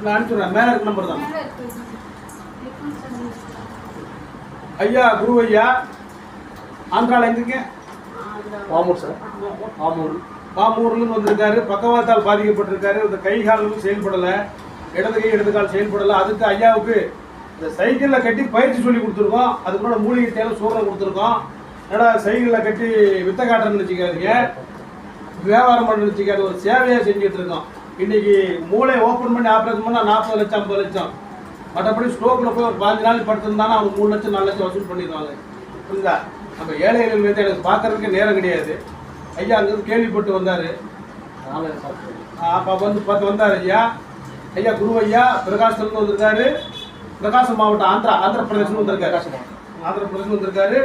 நான் அனுப்பிச்சுடுறேன். மேலே இருக்க நம்பர் தான். ஐயா குரு ஐயா ஆந்திராவில் எங்கிருங்க? பாமூர் சார். பாமூர்லேருந்து வந்திருக்காரு. பக்கவாத்தால் பாதிக்கப்பட்டிருக்காரு. இந்த கை கால்களும் செயல்படலை, இடது கை இடது கால் செயல்படலை. அதுக்கு ஐயாவுக்கு இந்த சைக்கிளில் கட்டி பயிற்சி சொல்லி கொடுத்துருக்கோம். அதுக்கு கூட மூலிகை தேவை சூரணம் கொடுத்துருக்கோம். ஏன்னா சைக்கிளில் கட்டி வித்த காட்டுறேன்னு வச்சுக்காதீங்க, வியாபாரம் பண்ணுறேன்னு வச்சுக்காது, ஒரு சேவையாக செஞ்சுட்டு இருக்கோம். இன்னைக்கு மூளை ஓப்பன் பண்ணி ஆப்ரேஷன் பண்ணால் 40 லட்சம் 50 லட்சம். மற்றபடி ஸ்டோக்கில் போய் ஒரு 15 நாள் படுத்திருந்தாலும் அவங்க 3 லட்சம் 4 லட்சம் வசூல் பண்ணிடுவாங்க. புரியுதா? நம்ம ஏழைகள் வந்து எனக்கு பார்க்கறதுக்கு நேரம் கிடையாது. ஐயா அங்கேருந்து கேள்விப்பட்டு வந்தார். அப்போ வந்து பார்த்து வந்தார் ஐயா. ஐயா குரு ஐயா பிரகாசத்துலேருந்து வந்திருக்காரு. பிரகாசம் மாவட்டம் ஆந்திர பிரதேசம் வந்திருக்காரு. ஆந்திர பிரதேசம் வந்திருக்காரு.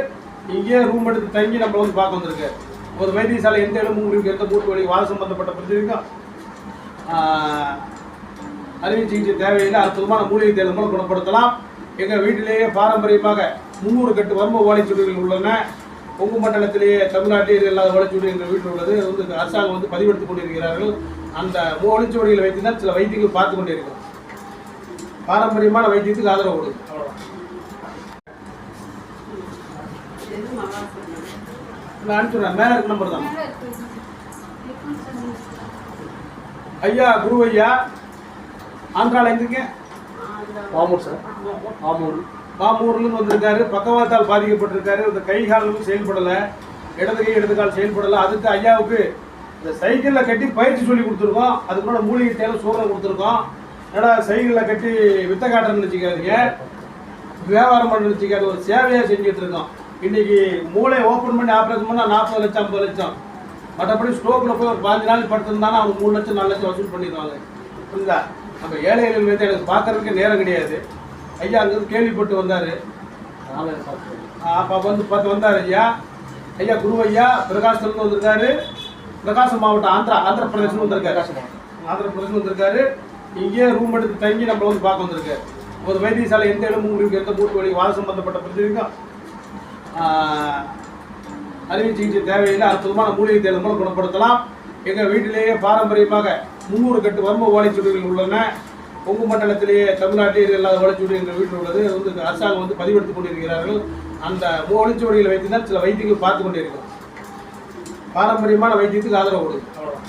இங்கேயே ரூம் எடுத்து தங்கி நம்மளை வந்து பார்க்க வந்திருக்காரு. ஒரு வைத்தியசாலை எந்த எலும்பு முறிவுக்கு, எந்த மூட்டு வலி, வாத சம்பந்தப்பட்ட பிரச்சனைக்கும் அறுவை சிகிச்சை தேவையில்லை. அற்புதமான மூலிகை தேவை மூலம் குணப்படுத்தலாம். எங்கள் வீட்டிலேயே பாரம்பரியமாக 300 கட்டு வர்ம ஓலைச்சுவடிகள் உள்ளன. கொங்கு மண்டலத்திலேயே தமிழ்நாட்டில் இல்லாத ஓலைச்சுவடி எங்கள் வீட்டில் உள்ளது. அது வந்து அரசாங்கம் வந்து பதிவெடுத்துக் கொண்டிருக்கிறார்கள். அந்த ஓலைச்சுவடிகளை வைத்து தான் சில வைத்தியங்கள் பார்த்து கொண்டிருக்கிறோம். பாரம்பரியமான வைத்தியத்துக்கு ஆதரவு கொடுக்கும். நான் அனுப்பிச்சுடுறேன். மேலே இருக்க நம்பர் தான். ஐயா குரு ஐயா ஆந்திராவில் எங்கிருங்க? பாமூர் சார். பாமூர்லேருந்து வந்திருக்காரு. பக்கவாத்தால் பாதிக்கப்பட்டிருக்காரு. இந்த கை கால்களும் செயல்படலை, இடது கை இடது கால் செயல்படலை. அதுக்கு ஐயாவுக்கு இந்த சைக்கிளில் கட்டி பயிற்சி சொல்லி கொடுத்துருக்கோம். அதுக்கு கூட மூலிகை தேவை சூரணம் கொடுத்துருக்கோம். ஏன்னா சைக்கிளில் கட்டி வித்த காட்டுறேன்னு வச்சுக்காதீங்க, வியாபாரம் பண்ணுறேன்னு வச்சுக்காது, ஒரு சேவையாக செஞ்சுட்டு இருக்கோம். இன்னைக்கு மூளை ஓப்பன் பண்ணி ஆப்ரேஷன் பண்ணால் 40 லட்சம் 50 லட்சம். மற்றபடி ஸ்டோக்கில் போய் ஒரு 15 நாள் படுத்திருந்தாலும் அவங்க 3 லட்சம் 4 லட்சம் வசூல் பண்ணிடுவாங்க. புரியுதா? நம்ம ஏழைகள் வந்து எனக்கு பார்க்கறதுக்கு நேரம் கிடையாது. ஐயா அங்கேருந்து கேள்விப்பட்டு வந்தார். அப்போ வந்து பார்த்து வந்தார் ஐயா. ஐயா குரு ஐயா பிரகாசத்துலேருந்து வந்திருக்காரு. பிரகாசம் மாவட்டம் ஆந்திர பிரதேசம் வந்திருக்காரு. ஆந்திர பிரதேசம் வந்திருக்காரு. இங்கேயே ரூம் எடுத்து தங்கி நம்மளை வந்து பார்க்க வந்திருக்காரு. ஒரு வைத்தியசாலை எந்த எலும்பு முறிவுக்கு, எந்த மூட்டு வலி, வாத சம்பந்தப்பட்ட பிரச்சனைக்கும் அறுவை சிகிச்சை தேவையில்லை. அற்புதமான மூலிகை தேவை மூலம் குணப்படுத்தலாம். எங்கள் வீட்டிலேயே பாரம்பரியமாக 300 கட்டு வர்ம ஓலைச்சுவடிகள் உள்ளன. கொங்கு மண்டலத்திலேயே தமிழ்நாட்டில் இல்லாத ஓலைச்சுவடி எங்கள் வீட்டில் உள்ளது. அது வந்து அரசாங்கம் வந்து பதிவெடுத்துக் கொண்டிருக்கிறார்கள். அந்த ஓலைச்சுவடிகளை வைத்து தான் சில வைத்தியங்கள் பார்த்து கொண்டிருக்கிறோம். பாரம்பரியமான வைத்தியத்துக்கு ஆதரவு கொடுக்கும். அவ்வளோதான்.